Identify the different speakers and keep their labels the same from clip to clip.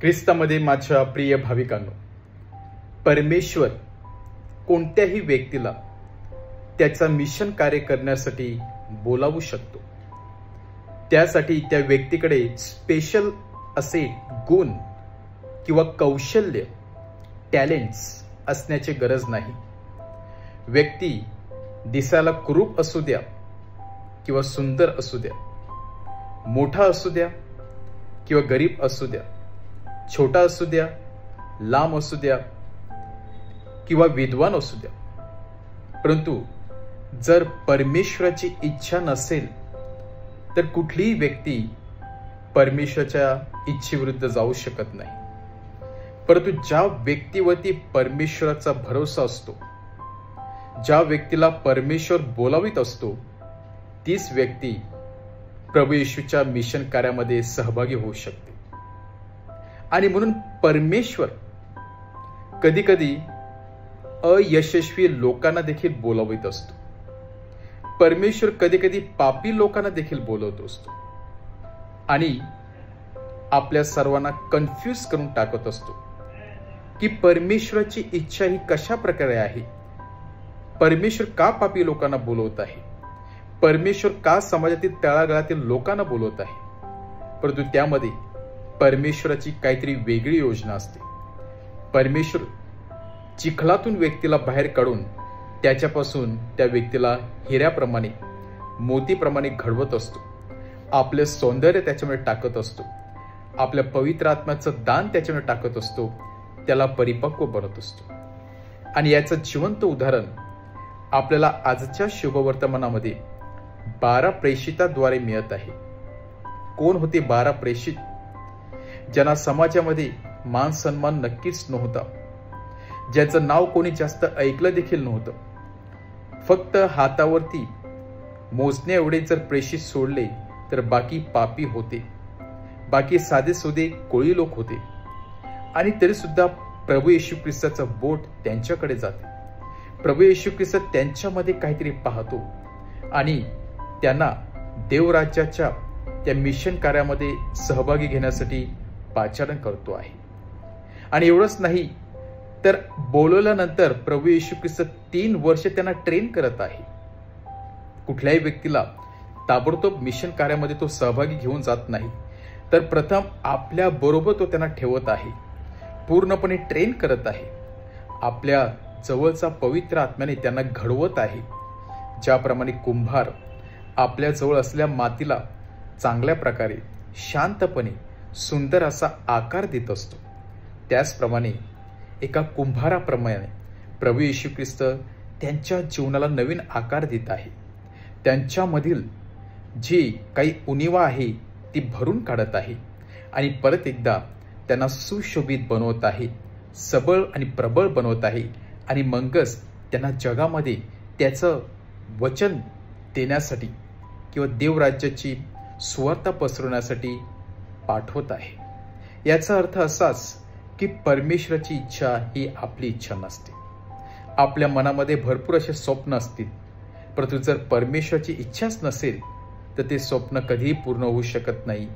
Speaker 1: ख्रिस्तामध्ये माझ्या प्रिय भाविकांनो, परमेश्वर कोणत्याही व्यक्तीला त्याचा मिशन कार्य करण्यासाठी बोलावू शकतो। त्यासाठी त्या व्यक्तीकडे स्पेशल असे गुण किंवा कौशल्य टॅलेंट्स असण्याची गरज नाही। व्यक्ती दिसायला कुरूप असू द्या किंवा सुंदर असू द्या, मोठा असू द्या किंवा गरीब असू द्या, छोटा असू द्या, लांब असू द्या किंवा विद्वान असू द्या, परंतु जर परमेश्वराची इच्छा नसेल तर कुठलीही व्यक्ती परमेश्वराच्या इच्छेविरुद्ध जाऊ शकत नाही। परंतु ज्या व्यक्तीवरती परमेश्वराचा भरोसा असतो, ज्या व्यक्तीला परमेश्वर बोलावित असतो, तीच व्यक्ती प्रभू येशूच्या मिशन कार्यामध्ये सहभागी होऊ शकते। आणि म्हणून परमेश्वर कधी कधी अयशस्वी लोकांना देखील बोलावित असतो। परमेश्वर कधी कधी पापी लोकांना देखील बोलवत असतो आणि आपल्या सर्वांना कन्फ्यूज करून टाकत असतो की परमेश्वराची इच्छा ही कशा प्रकारे आहे, परमेश्वर का पापी लोकांना बोलवत आहे, परमेश्वर का समाजातील तळागाळातील लोकांना बोलवत आहे। परंतु त्यामध्ये परमेश्वराची काहीतरी वेगळी योजना असते। परमेश्वर चिखलातून व्यक्तीला बाहेर काढून त्याच्यापासून त्या व्यक्तीला हिऱ्याप्रमाणे, मोतीप्रमाणे घडवत असतो। आपले सौंदर्य त्याच्यामध्ये टाकत असतो, आपल्या पवित्र आत्म्याचं दान त्याच्यामध्ये टाकत असतो, त्याला परिपक्व बनवत असतो। आणि याचं जिवंत उदाहरण आपल्याला आजच्या शुभवर्तमानामध्ये 12 प्रेषिताद्वारे मिळत आहे। कोण होते 12 प्रेषित? ज्यांना समाजामध्ये मान सन्मान नक्कीच नव्हता, ज्याचं नाव कोणी जास्त ऐकलं देखील नव्हतं। फक्त हातावरती मोजणे एवढे जर प्रेषित सोडले तर बाकी पापी होते, बाकी साधेसुधे कोळी लोक होते। आणि तरी सुद्धा प्रभू येशू ख्रिस्ताचं बोट त्यांच्याकडे जाते। प्रभू येशू ख्रिस्त त्यांच्यामध्ये काहीतरी पाहतो आणि त्यांना देवराज्याच्या त्या मिशन कार्यामध्ये सहभागी घेण्यासाठी पाचारण करतो आहे। आणि एवढंच नाही तर बोलवल्यानंतर प्रभू येशू ख्रिस्त 3 वर्ष त्यांना ट्रेन करत आहे। कुठल्याही व्यक्तीला ताबडतोब मिशन कार्यामध्ये तो सहभागी घेऊन जात नाही, तर प्रथम आपल्या बरोबर तो त्यांना ठेवत आहे, पूर्णपणे ट्रेन करत आहे, आपल्या जवळचा पवित्र आत्म्याने त्यांना घडवत आहे। ज्याप्रमाणे कुंभार आपल्या जवळ असलेल्या मातीला चांगल्या प्रकारे शांतपणे सुंदर असा आकार देत असतो, त्याचप्रमाणे एका कुंभाराप्रमाणे प्रभू येशू ख्रिस्त त्यांच्या जीवनाला नवीन आकार देत आहे। त्यांच्यामधील जी काही उणिवा आहे ती भरून काढत आहे आणि परत एकदा त्यांना सुशोभित बनवत आहे, सबळ आणि प्रबळ बनवत आहे। आणि मगच त्यांना जगामध्ये त्याचं वचन देण्यासाठी किंवा देवराज्याची सुवार्ता पसरवण्यासाठी पाठवत आहे। याचा अर्थ असाच की परमेश्वराची इच्छा ही आपली इच्छा नसते। आपल्या मनामध्ये भरपूर असे स्वप्न असतील, परंतु जर परमेश्वराची इच्छाच नसेल तर ते स्वप्न कधीही पूर्ण होऊ शकत नाही।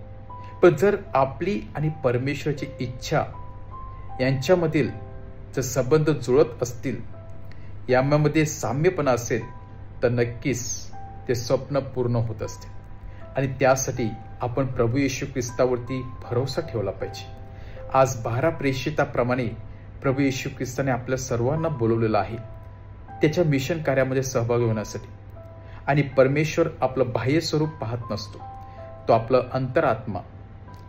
Speaker 1: पण जर आपली आणि परमेश्वराची इच्छा यांच्यामधील जर संबंध जुळत असतील, यामध्ये साम्यपणा असेल, तर नक्कीच ते स्वप्न पूर्ण होत असते। आणि त्यासाठी आपण प्रभू येशू ख्रिस्तावरती भरोसा ठेवला पाहिजे। आज 12 प्रेषिताप्रमाणे प्रभू येशू ख्रिस्ताने आपल्या सर्वांना बोलवलेलं आहे त्याच्या मिशन कार्यामध्ये सहभागी होण्यासाठी। आणि परमेश्वर आपलं बाह्य स्वरूप पाहत नसतो, तो आपलं अंतरात्मा,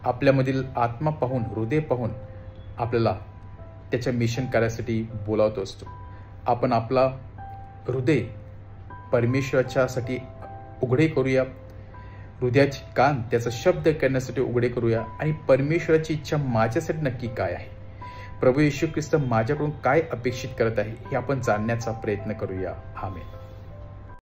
Speaker 1: आपल्यामधील आत्मा पाहून, हृदय पाहून आपल्याला त्याच्या मिशन कार्यासाठी बोलावतो असतो। आपण आपला हृदय परमेश्वराच्यासाठी उघडे करूया, हृदयाचे कान त्याचा शब्द करण्यासाठी उघडे करूया आणि परमेश्वराची इच्छा माझ्यासाठी नक्की काय आहे, प्रभू येशू ख्रिस्त माझ्याकडून काय अपेक्षित करत आहे, हे आपण जाणण्याचा प्रयत्न करूया। आमेन।